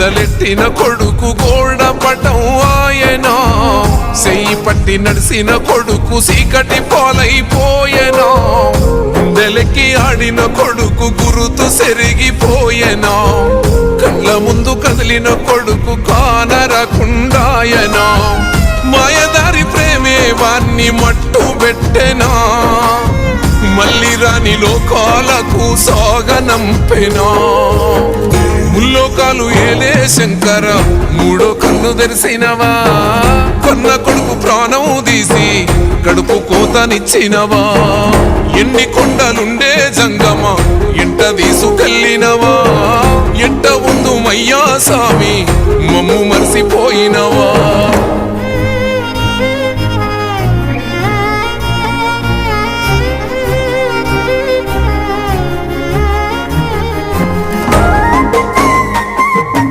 మొదలెట్టిన కొడుకు గోడ పటం ఆయనా, చెయ్యి పట్టి నడిసిన కొడుకు సీకటి పాలైపోయెనా, గుండెలెక్కి ఆడిన కొడుకు గురుతు సెరిగిపోయెనా, కళ్ళ ముందు కదిలిన కొడుకు కానరకుండాయనా, మాయదారి ప్రేమే వాణ్ణి మట్టు పెట్టెనా, మళ్ళీ రాని లోకాలకు సాగనంపెనా. ముల్లోకాలు ఏలే శంకర మూడో కన్ను తెరిసినవా, కన్న కొడుకు ప్రాణం తీసి కడుపు కోతనిచ్చినవా, ఎన్ని కొండలుండే జంగమ ఎంట తీసుకెళ్ళినవా, ఎంట ఉందు మయ్యా సామి మమ్ము మరిసిపోయినవా.